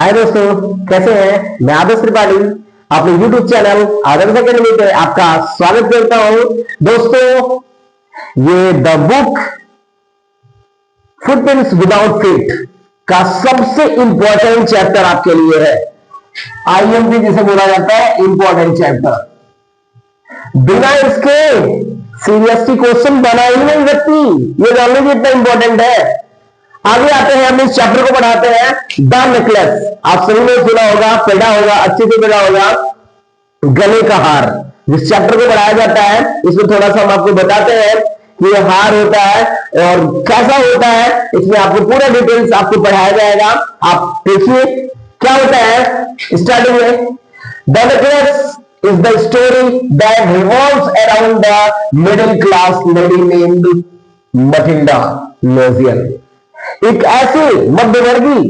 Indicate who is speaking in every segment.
Speaker 1: हाय दोस्तों, कैसे हैं? मैं आदर्श त्रिपाठी अपने YouTube चैनल आदर्श अकेडमी पे आपका स्वागत करता हूं। दोस्तों, ये the book footprints without feet का सबसे इंपॉर्टेंट चैप्टर आपके लिए है। आईएमपी जिसे बोला जाता है इंपॉर्टेंट चैप्टर। बिना इसके सीरियसली क्वेश्चन बना ही नहीं सकती। ये जानने की इतना इंपॉर्टेंट है। आगे आते हैं, हम इस चैप्टर को पढ़ाते हैं द नेकलेस। आप सभी ने सुना होगा, पढ़ा होगा, अच्छे से पढ़ा होगा, गले का हार। जिस चैप्टर को पढ़ाया जाता है इसमें थोड़ा सा हम आपको बताते हैं कि ये हार होता है और कैसा होता है। इसमें आपको पूरा डिटेल्स आपको पढ़ाया जाएगा। आप देखिए क्या होता है। स्टार्टिंग में the necklace is the story that revolves around the middle class lady named Matilda Lozier। एक ऐसी मध्यवर्गीय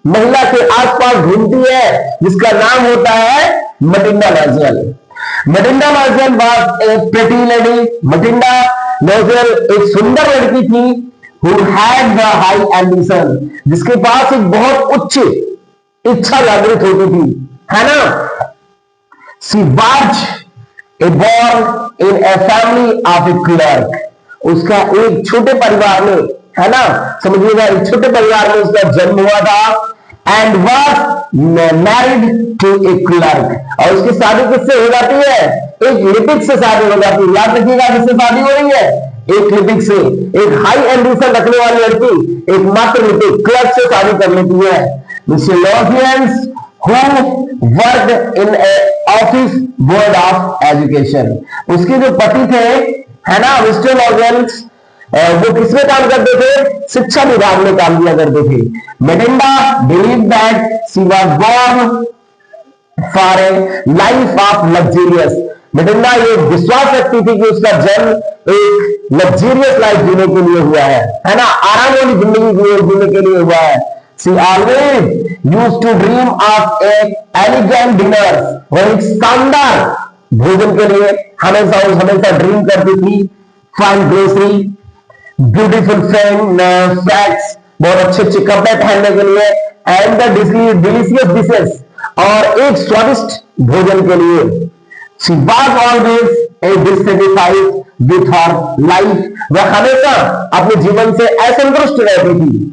Speaker 1: महिला के आसपास घूमती है जिसका नाम होता है मटिंडा लॉजियल। मटिंडा लॉजियल वाज ए प्रिटी लेडी। मटिंडा लॉजियल एक सुंदर लड़की थी who had the high ambition, जिसके पास एक बहुत उच्च इच्छा जागृत होती थी, है ना। She was born in a family of a clerk। उसका एक छोटे परिवार में, है ना, समझिएगा, एक छोटे परिवार में उसका जन्म हुआ था। And was married to a clerk। और उसकी शादी किससे हो जाती है? एक लिपिक से शादी हो जाती है। याद रखिएगा किससे शादी हो रही है? एक लिपिक से। एक हाई एम्बिशन रखने वाली लड़की एक मात्र लिपिक क्लर्क से शादी कर लेती है। Mister Loisel who worked in a office board of education। उसके जो पति थे, है ना, मिस्टर लॉजियंस, वो किसमें काम करते थे? शिक्षा विभाग में काम किया करते थे। Mathilde believe that she was born for a life of luxurious. Mathilde ये विश्वास रखती थी कि उसका जन्म एक लग्जरियस लाइफ जीने के लिए हुआ है ना, आराम वाली जिंदगी जीने के लिए हुआ है। She always used to dream of a elegant dinner। वह एक शानदार भोजन के लिए हमेशा ड्रीम करती थी। फाइन ग्रोसरी, ब्यूटीफुल फैक्ट्स, बहुत अच्छे अच्छे कपड़े पहनने के लिए, एंड द डिलीशियस डिशेस, और एक स्वादिष्ट भोजन के लिए। She was always a dissatisfied with her life। वह हमेशा अपने जीवन से असंतुष्ट रहती थी।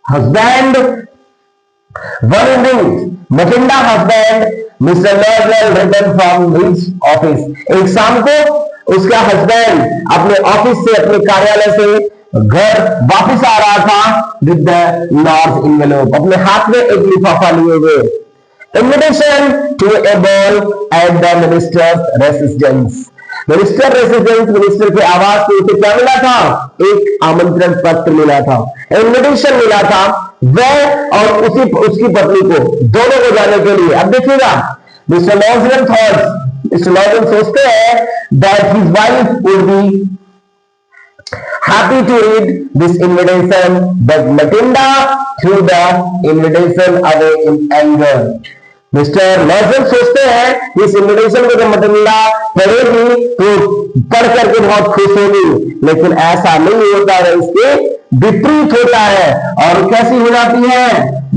Speaker 1: Husband one evening, Mathilde husband mister Loisel return from his office. एक शाम को उसका हस्बैंड अपने ऑफिस से, अपने कार्यालय से घर वापस आ रहा था विद द लार्ज एनवेलप। अपने हाथ में एक लिफाफा लिए हुए। Invitation to a ball at the minister's residence. Minister के आवास पे उसे क्या मिला था? एक आमंत्रण पत्र मिला था, इन्विटेशन मिला था। वह और उसकी पत्नी को, दोनों को जाने के लिए। अब देखिएगा, मिस्टर लॉजियल सोचते हैं that his wife would be happy to read this invitation, but Mathilde threw the invitation away in anger. Mister Loisel सोचते हैं इस इन्विटेशन को जब मटिंडा पढ़ेगी तो पढ़ करके बहुत खुश होगी, लेकिन ऐसा नहीं होता है, इसके विपरीत होता है। और कैसी हो जाती है?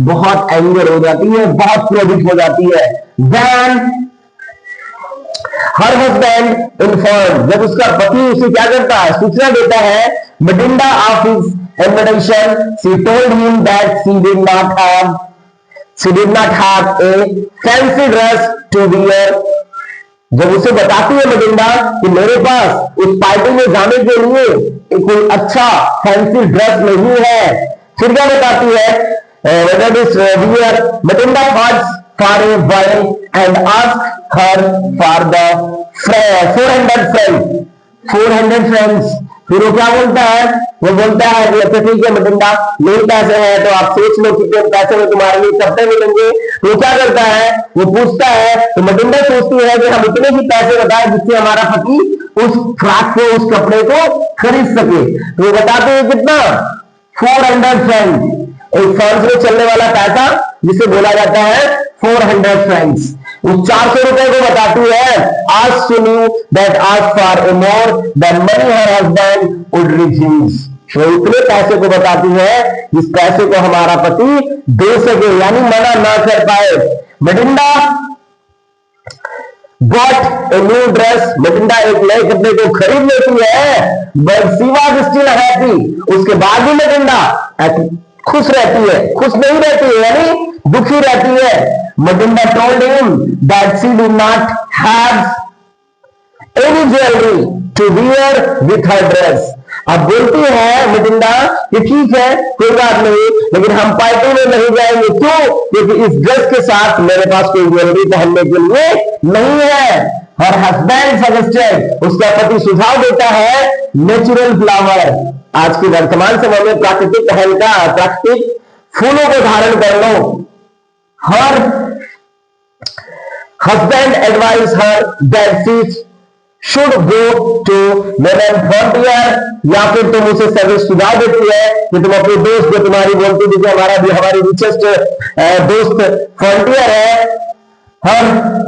Speaker 1: बहुत एंगर हो जाती है, बहुत क्रोधित हो जाती है। Then her husband informed, जब उसका पति उसे क्या करता है? सूचना देता है Mathilde of his invitation. She told him that she did not have a fancy dress to wear। जब उसे बताती है मटिंडा कि मेरे पास उस पार्टी में जाने के लिए कोई अच्छा फैंसी ड्रेस नहीं है, फिर क्या बताती है? Mathilde thoughts for a while and asked her for the 400 friends. फिर वो क्या बोलता है? वो बोलता है कि अच्छा ठीक है मटिंडा, मेरे पैसे हैं तो आप सोच लो कितने पैसे में तुम्हारे लिए कपड़े मिलेंगे। तो क्या करता है? वो पूछता है, तो मटिंडा सोचती है कि हम इतने ही पैसे बताएं जिससे हमारा पति उस फ्रॉक को, उस कपड़े को खरीद सके। तो वो बताते हैं कितना? 400 फ्रेंड्स। एक फ्रांस में चलने वाला पैसा जिसे बोला जाता है 400 फ्रेंड्स। उस 400 रुपए को बताती है। आज सुनी दैट आज for a more than money her husband would refuse. वो उतने पैसे को बताती है जिस पैसे को हमारा पति दे सके, यानी मना ना कर पाए। मटिंडा बॉट ए न्यू ड्रेस, मटिंडा एक नए कपड़े को खरीद लेती है, but she was still happy, उसके बाद भी मटिंडा खुश रहती है, खुश नहीं रहती है, यानी दुखी रहती है। Mathilde told him that she did not have any jewellery to wear with her dress. अब बोलती है मटिंडा कि ठीक है कोई बात नहीं, लेकिन हम पार्टी में नहीं जाएंगे। क्यों? क्योंकि इस ड्रेस के साथ मेरे पास कोई ज्वेलरी पहनने के लिए नहीं है। हर हस्बैंड सजेस्टेड, उसका पति सुझाव देता है नेचुरल फ्लावर, आज के वर्तमान समय में प्राकृतिक पहल का, प्राकृतिक फूलों को धारण कर लो। Her husband advised her that she should go to women frontier, या फिर तुम उसे सर्विस सुझाव देती है कि तुम अपने दोस्त, जो तुम्हारी बोलती थी कि हमारी रिचेस्ट दोस्त फ्रंटियर है, हर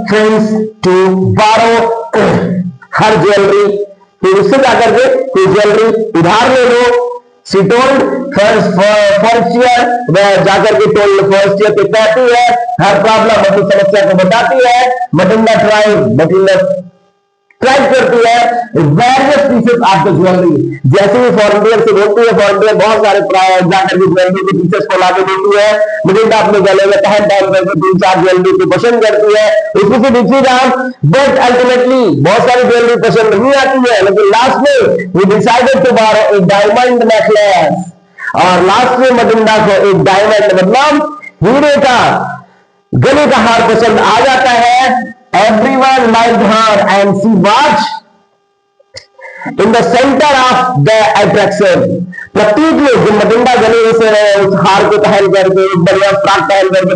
Speaker 1: फ्रेंड्स टू बारो हर ज्वेलरी, फिर उससे जाकर के कोई ज्वेलरी उधार ले लो। शी टोल्ड फर्स्ट ईयर, जाकर के टोल्ड फर्स्ट ईयर पे कहती है हर प्रॉब्लम, अपनी समस्या को बताती है। मटिंडा ट्राई करती है various pieces of the jewellery, जैसे ही फॉरनर से बोलती है, फॉरनर बहुत सारे जाकर के ज्वेलरी के पीसेस को लाके देती है। मटिंडा अपने गले में पहन करके 3-4 ज्वेलरी को पसंद करती है, उसमें से दूसरी दाम, बट अल्टीमेटली बहुत सारी ज्वेलरी पसंद नहीं आती है, लेकिन लास्ट में वो डिसाइडेड टू बारो एक डायमंड नेकलेस, और लास्ट में मटिंडा को एक डायमंड मतलब हीरे का गले का हार पसंद आ जाता है। Everyone liked her and she was in the center of the attraction. प्रत्येक लोग, जो मटिंडा गले से उस हार को पहन करके, बढ़िया फ्रॉक पहन करके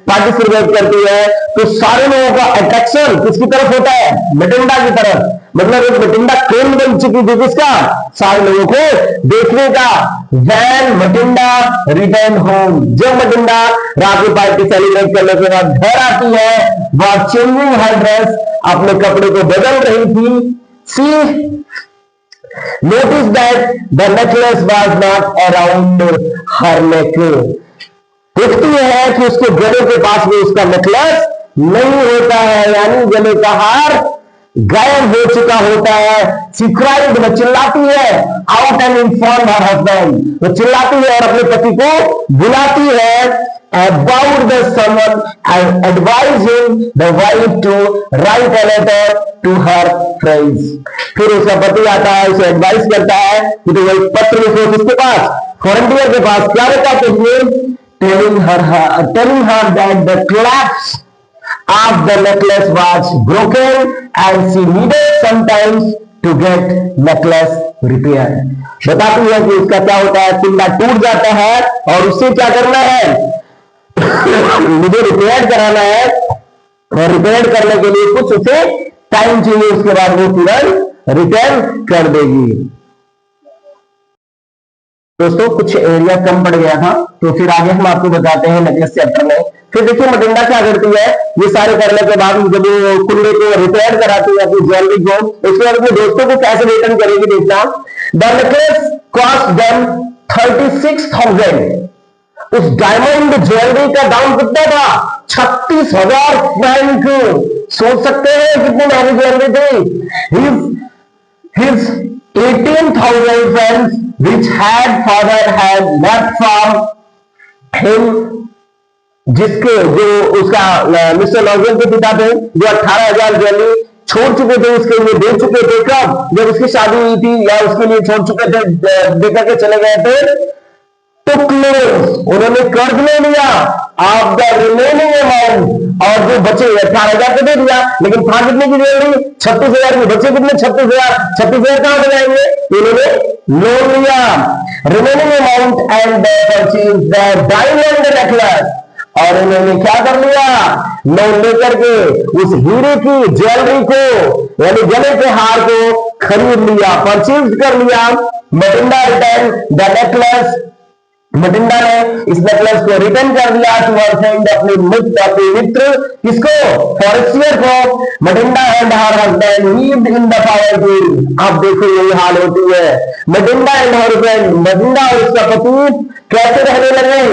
Speaker 1: पार्टिसिपेट करती है, तो सारे लोगों का अट्रैक्शन किसकी तरफ होता है? मटिंडा की तरफ। मतलब एक मटिंडा केंद्र बन चुकी थी किसका? सारे लोगों को देखने का। When मटिंडा रिटर्न होम, जब मटिंडा रात की पार्टी सेलिब्रेट करने के बाद घर आती है, वह चेंजिंग हर ड्रेस, अपने कपड़े को बदल रही थी। सी notice that the necklace was not around her neck. देखती है कि उसके गले के पास में उसका नेकलेस नहीं होता है, यानी गले का हार गायब हो चुका होता है। She cried, वह चिल्लाती है, out and inform her husband, वह चिल्लाती है और अपने पति को बुलाती है। About the someone and advise him the wife to write a letter to her friends. फिर उसका पति आता है, उसे एडवाइस करता है कि तो एक पत्र लिखो किसके पास? फ्रंटियर के पास। क्या बताते हुए? telling her that the collapse of the necklace was broken and she needed sometimes to get necklace repaired. बताती है कि उसका क्या होता है, पिंडा टूट जाता है और उससे क्या करना है, मुझे रिपेयर कराना है, और रिपेयर करने के लिए कुछ उसे टाइम चाहिए, उसके बाद वो तुरंत रिपेयर कर देगी। दोस्तों कुछ एरिया कम पड़ गया था, तो फिर आगे हम आपको बताते हैं नेकलेस चैप्टर में। फिर देखिए मटिंडा क्या करती है, ये सारे करने के बाद जब वो कुंडे को रिपेयर कराती है अपनी ज्वेलरी को, उसके बाद अपने दोस्तों को कैसे रिटर्न करेगी देखना। The necklace cost them 36,000। उस डायमंड ज्वेलरी का दाम कितना था? 36,000 फ्रैंक। सोच सकते हैं कितनी महंगी ज्वेलरी थी। His 18,000 francs which had father had left from him, जिसके जो उसका मिस्टर लॉगन के पिता थे, जो 18,000 ज्वेलरी छोड़ चुके थे, उसके लिए दे चुके थे। कब? जब उसकी शादी हुई थी, या उसके लिए छोड़ चुके थे, देकर के चले गए थे। तो उन्होंने कर्ज ले लिया आप द रिमेनिंग अमाउंट, और जो बचे 18,000 को दे दिया, लेकिन था कितने की ज्वेलरी? 36,000 की। बचे कितने? 36,000 कहां से जाएंगे? इन्होंने लोन लिया remaining amount and purchase the diamond necklace, और इन्होंने क्या कर लिया? लोन लेकर के उस हीरे की ज्वेलरी को, यानी गले के हार को खरीद लिया, परचेज कर लिया। मटिंडा रिटर्न द नेकलेस मटिंडा ने इस नेकलेस को रिटर्न कर दिया टू हर फ्रेंड, अपने मित्र किसको, फॉरेस्टियर को। Mathilde and her husband lived in the poverty. आप देखो यही हाल होती है। मटिंडा एंड हर फ्रेंड, मटिंडा और उसका पति कैसे रहने लगे,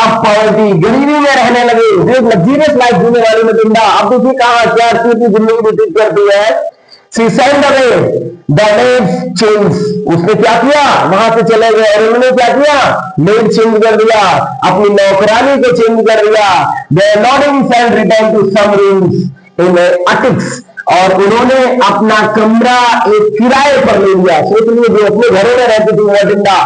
Speaker 1: आप पॉवर्टी, गरीबी में रहने लगे। जो लग्जरियस लाइफ जीने वाली मटिंडा, आप देखिए कहां क्या अपनी जिंदगी व्यतीत करती है। She sent away the maids change, उसने क्या किया, वहां से चले गए और उन्होंने क्या किया, मेड चेंज कर दिया, अपनी नौकरानी को चेंज कर दिया। Their lodgings and returned to some rooms in attics, और उन्होंने अपना कमरा एक किराए पर ले लिया। सोच लीजिए जो अपने घरों में रहती थी मटिंडा,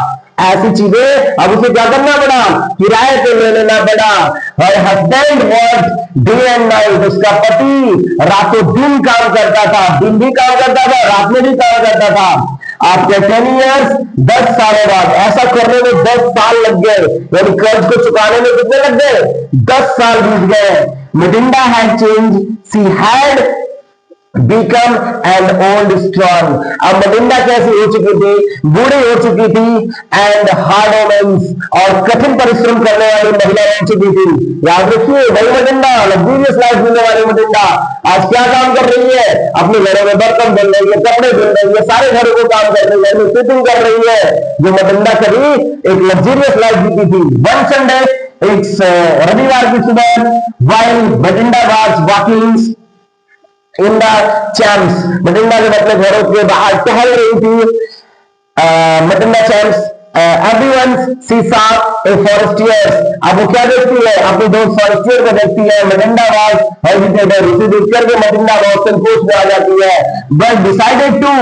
Speaker 1: ऐसी चीजें अब उसे क्या करना पड़ा, किराए पे ले लेना पड़ा। और husband work day and night, उसका पति रातों दिन काम करता था, दिन भी काम करता था, रात में भी काम करता था। आपके 10 ईयर्स 10 सालों बाद, ऐसा करने में 10 साल लग गए, यानी कर्ज को चुकाने में कितने लग गए, 10 साल बीत गए। Mathilde had change, she had become and old strong. अब मटिंडा कैसी हो चुकी थी, बूढ़ी हो चुकी थी, एंड हार्ड वोमेंस, और कठिन परिश्रम करने वाली महिला हो चुकी थी। याद रखिए वही मटिंडा, लग्जरियस लाइफ जीने वाली मटिंडा आज क्या काम कर रही है, अपने घरों में बर्तन धुल रही है, कपड़े धुल रही है, सारे घरों को काम कर रही है, फिटिंग कर रही है। जो मटिंडा कभी एक लग्जरियस लाइफ जीती थी। वन संडे, एक रविवार की सुबह, while Mathilde was walking in the champs, Mathilde जब अपने घरों के बाहर टहल रही थी, Mathilde champs, everyone she saw a Forestier. अब वो क्या देखती है, अपने दोस्त फॉरेस्टियर को देखती है। मटिंडा वाज हेजिटेटेड, उसे देख करके मटिंडा बहुत संकोच में आ जाती है। बट डिसाइडेड टू,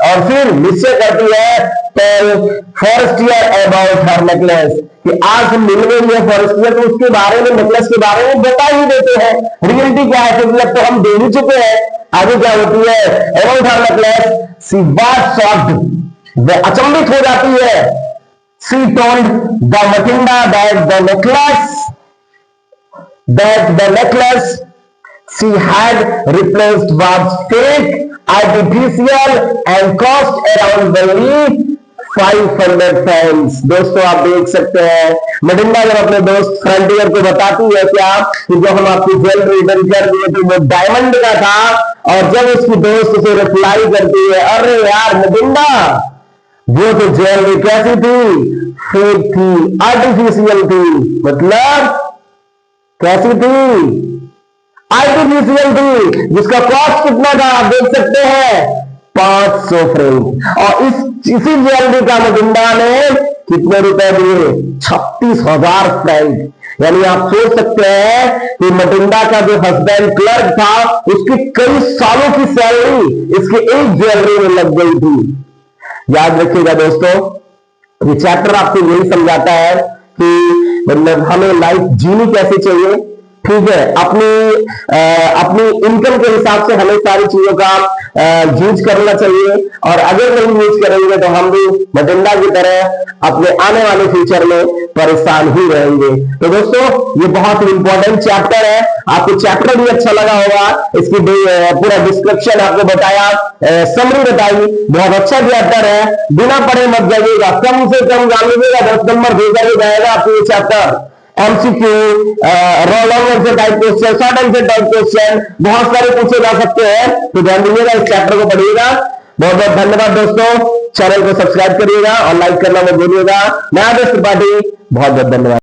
Speaker 1: और फिर निश्चय करती है, tell Forestier about her necklace, कि आज मिल गई है फॉरेस्टियर तो उसके बारे में, नेकलेस के बारे में बता ही देते हैं। रियलिटी क्या है, क्योंकि अब तो हम दे ही चुके हैं। आगे क्या होती है, about her necklace she was shocked, वह अचंभित हो जाती है। She told the Matinda that the necklace she had replaced was fake, artificial and cost around only 500 francs। दोस्तों आप देख सकते हैं मटिंडा जब अपने दोस्त फ्रंटियर को बताती है क्या, कि जो हम आपकी ज्वेलरी रिटर्न कर दिए थे वो डायमंड का था, और जब उसकी दोस्त उसे रिप्लाई करती है, अरे यार मटिंडा वो तो ज्वेलरी कैसी थी, फेक थी, आर्टिफिशियल थी। मतलब कैसी थी, आर्टिफिशियल थी, जिसका कॉस्ट कितना था आप देख सकते हैं, 500 फ्रेंक। और इसी ज्वेलरी का मटिंडा ने कितने रुपए दिए, 36,000 फ्रेंक। यानी आप सोच सकते हैं कि मटिंडा का जो हस्बैंड क्लर्क था, उसकी कई सालों की सैलरी इसके एक ज्वेलरी में लग गई थी। याद रखिएगा दोस्तों, ये चैप्टर आपको यही समझाता है कि मतलब हमें लाइफ जीनी कैसे चाहिए, ठीक है। अपनी इनकम के हिसाब से हमें सारी चीजों का यूज करना चाहिए, और अगर नहीं यूज करेंगे तो हम भी मटिंडा की तरह अपने आने वाले फ्यूचर में परेशान ही रहेंगे। तो दोस्तों ये बहुत ही इंपॉर्टेंट चैप्टर है, आपको चैप्टर भी अच्छा लगा होगा, इसकी पूरा डिस्क्रिप्शन आपको बताया, समरी बताई, बहुत अच्छा चैप्टर है, बिना पढ़े मत जाइएगा, कम से कम जान लीजिएगा 10 नंबर भेजा ही जाएगा आपको ये chapter. MCQ, long answer type question, short answer type question बहुत सारे पूछे जा सकते हैं, तो ध्यान दीजिएगा, इस चैप्टर को पढ़िएगा। बहुत बहुत धन्यवाद दोस्तों, चैनल को सब्सक्राइब करिएगा और लाइक करना मत भूलिएगा। मैं आदर्श त्रिपाठी, बहुत बहुत धन्यवाद।